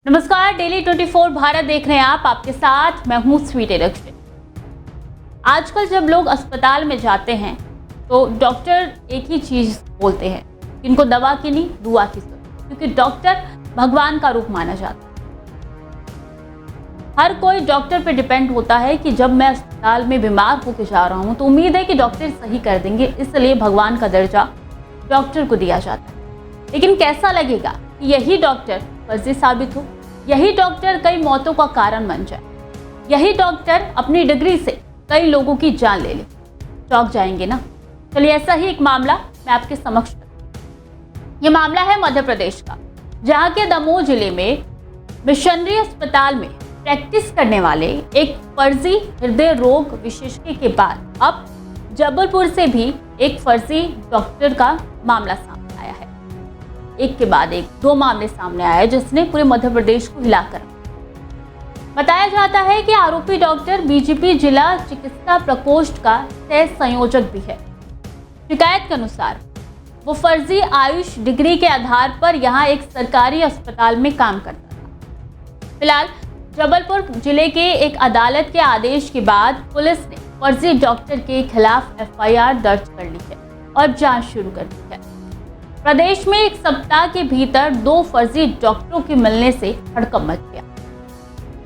नमस्कार, डेली 24 भारत देख रहे हैं आप। आपके साथ मैं हूं स्वीटी रक्षित। आजकल जब लोग अस्पताल में जाते हैं तो डॉक्टर एक ही चीज बोलते हैं, इनको दवा की नहीं दुआ की जरूरत, क्योंकि डॉक्टर भगवान का रूप माना जाता है। हर कोई डॉक्टर पे डिपेंड होता है कि जब मैं अस्पताल में बीमार होकर जा रहा हूं तो उम्मीद है कि डॉक्टर सही कर देंगे, इसलिए भगवान का दर्जा डॉक्टर को दिया जाता है। लेकिन कैसा लगेगा कि यही डॉक्टर फर्जी साबित हो, यही डॉक्टर कई मौतों का कारण बन जाए, यही डॉक्टर अपनी डिग्री से कई लोगों की जान ले ले। चौंक जाएंगे ना। चलिए, ऐसा ही एक मामला मैं आपके समक्ष ये मामला है मध्य प्रदेश का, जहां के दमोह जिले में मिशनरी अस्पताल में प्रैक्टिस करने वाले एक फर्जी हृदय रोग विशेषज्ञ के बाद अब जबलपुर से भी एक फर्जी डॉक्टर का मामला सामने आया है। एक के बाद एक दो मामले सामने आए जिसने पूरे मध्य प्रदेश को हिलाकर बताया जाता है कि आरोपी डॉक्टर बीजेपी जिला चिकित्सा प्रकोष्ठ का सह संयोजक भी है। शिकायत के अनुसार वो फर्जी आयुष डिग्री के आधार पर यहां एक सरकारी अस्पताल में काम करता था। फिलहाल जबलपुर जिले के एक अदालत के आदेश के बाद पुलिस ने फर्जी डॉक्टर के खिलाफ एफआईआर दर्ज कर ली है और जांच शुरू कर दी है। प्रदेश में एक सप्ताह के भीतर दो फर्जी डॉक्टरों के मिलने से हड़कंप मच गया।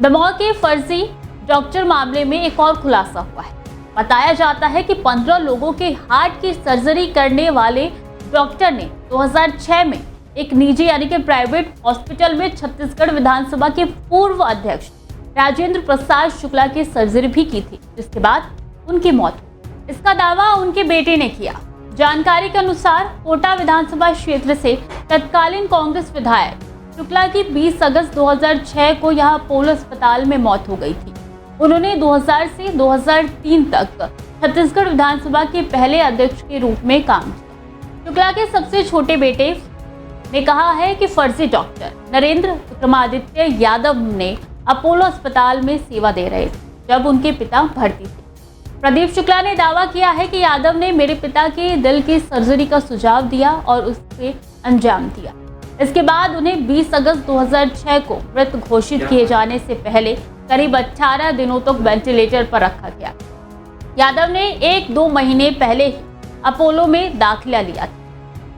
दमोह के फर्जी डॉक्टर मामले में एक और खुलासा हुआ है। बताया जाता है कि 15 लोगों के हार्ट की सर्जरी करने वाले डॉक्टर ने 2006 में एक निजी यानी कि प्राइवेट हॉस्पिटल में छत्तीसगढ़ विधानसभा के पूर्व अध्यक्ष राजेंद्र प्रसाद शुक्ला की सर्जरी भी की थी, जिसके बाद उनकी मौत हुई। इसका दावा उनके बेटे ने किया। जानकारी के अनुसार कोटा विधानसभा क्षेत्र से तत्कालीन कांग्रेस विधायक शुक्ला की 20 अगस्त 2006 को यहां अपोलो अस्पताल में मौत हो गई थी। उन्होंने 2000 से 2003 तक छत्तीसगढ़ विधानसभा के पहले अध्यक्ष के रूप में काम किया। शुक्ला के सबसे छोटे बेटे ने कहा है कि फर्जी डॉक्टर नरेंद्र विक्रमादित्य यादव ने अपोलो अस्पताल में सेवा दे रहे थे जब उनके पिता भर्ती थे। प्रदीप शुक्ला ने दावा किया है कि यादव ने मेरे पिता के दिल की सर्जरी का सुझाव दिया और उससे अंजाम दिया। इसके बाद उन्हें 20 अगस्त 2006 को मृत घोषित किए जाने से पहले करीब 18 दिनों तक वेंटिलेटर पर रखा गया। यादव ने 1-2 महीने पहले ही अपोलो में दाखिला लिया था।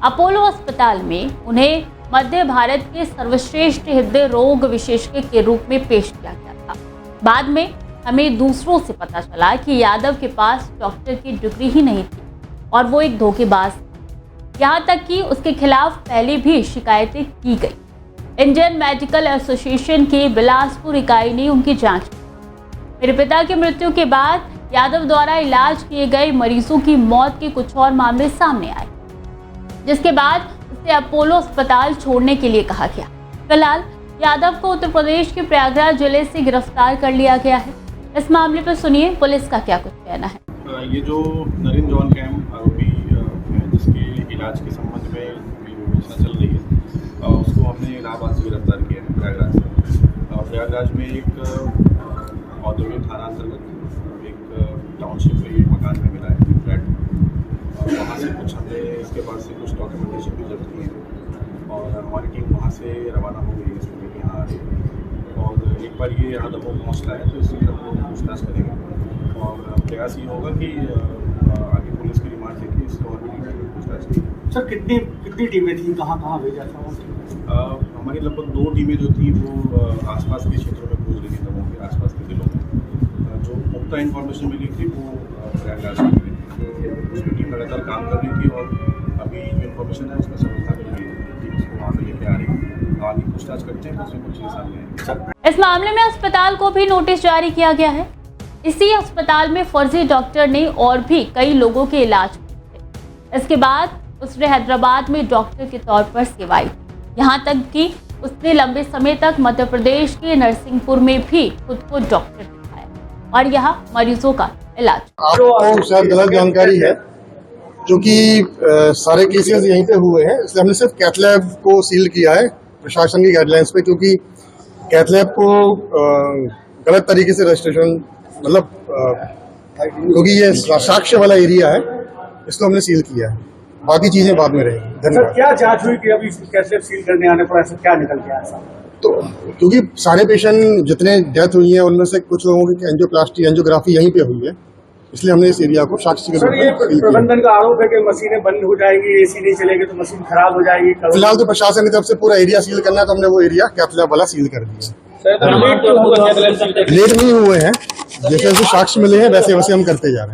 अपोलो अस्पताल में उन्हें मध्य भारत के सर्वश्रेष्ठ हृदय रोग विशेषज्ञ के रूप में पेश किया गया था। बाद में हमें दूसरों से पता चला कि यादव के पास डॉक्टर की डिग्री ही नहीं थी और वो एक धोखेबाज था। यहाँ तक कि उसके खिलाफ पहले भी शिकायतें की गई। इंडियन मेडिकल एसोसिएशन के बिलासपुर इकाई ने उनकी जांच की। मेरे पिता की मृत्यु के बाद यादव द्वारा इलाज किए गए मरीजों की मौत के कुछ और मामले सामने आए, जिसके बाद उसे अपोलो अस्पताल छोड़ने के लिए कहा गया। फिलहाल यादव को उत्तर प्रदेश के प्रयागराज जिले से गिरफ्तार कर लिया गया है। इस मामले पर सुनिए पुलिस का क्या कुछ कहना है। ये जो नरेंद्र जॉन कैम आरोपी है, जिसके इलाज के संबंध में योजना चल रही है, उसको हमने इलाहाबाद से गिरफ्तार किया है, प्रयागराज से। प्रयागराज में एक औद्योगिक थाना अंतर्गत एक टाउनशिप में एक मकान में मिला है फ्लैट। वहाँ से कुछ हमने इसके बाद से कुछ डॉक्यूमेंटेशन भी जब्त की है और हमारी टीम वहाँ से रवाना हो गई है इसको लेकर यहाँ आ रही है। और एक बार ये यहाँ दमोह पहुँच रहा है तो इसलिए हम लोग पूछताछ करेंगे और प्रयास ये होगा कि आगे पुलिस की रिमांड लेके इससे और भी पूछताछ की। सर, कितनी टीमें थी, कहाँ भेजा था? हमारी लगभग 2 टीमें जो थी वो आसपास के क्षेत्रों में खोज रही थी, दमोह के आसपास के जिलों में। जो पुख्ता इन्फॉर्मेशन मिली थी वो प्रयागराज में मिली थी। उसमें टीम लगातार काम कर रही थी और अभी जो इन्फॉर्मेशन है उसमें सफलता मिल रही है। टीम उसको वहाँ पर लेके आ रही है, आगे पूछताछ करते हैं, उसमें कुछ चीज़ सामने आएगी। इस मामले में अस्पताल को भी नोटिस जारी किया गया है। इसी अस्पताल में फर्जी डॉक्टर ने और भी कई लोगों के इलाज किए थे। इसके बाद उसने हैदराबाद में डॉक्टर के तौर पर सेवाएं दी। यहाँ तक कि उसने लंबे समय तक मध्य प्रदेश के नरसिंहपुर में भी खुद को डॉक्टर दिखाया और यहाँ मरीजों का इलाज। आपको शायद गलत जानकारी है, जो कि सारे केसेस यहीं पे हुए हैं, इसलिए हमने सिर्फ कैथ लैब को सील किया है प्रशासन की गाइडलाइंस पे, क्योंकि कैथ लैब को गलत तरीके से रजिस्ट्रेशन मतलब क्योंकि ये साक्ष्य वाला एरिया है, इसको हमने सील किया है। बाकी चीजें बाद में रहेंगी। धन्यवाद। क्या जांच हुई कि अभी कैसे सील करने आने पर ऐसा क्या निकल गया ऐसा? तो क्योंकि सारे पेशेंट जितने डेथ हुई है उनमें से कुछ लोगों की एंजियोप्लास्टी एंजियोग्राफी यहीं पे हुई है, इसलिए हमने इस एरिया को साक्ष्य के रूप सर, ये में सील किया। प्रबंधन का आरोप है कि मशीनें बंद हो जाएंगी, एसी नहीं चलेगी तो मशीन खराब हो जाएगी। फिलहाल तो प्रशासन की तरफ से पूरा एरिया सील करना है, तो हमने वो एरिया कैथ लैब वाला सील कर दिया। लेट नहीं हुए हैं, जैसे जैसे साक्ष्य मिले हैं वैसे वैसे हम करते जा रहे हैं।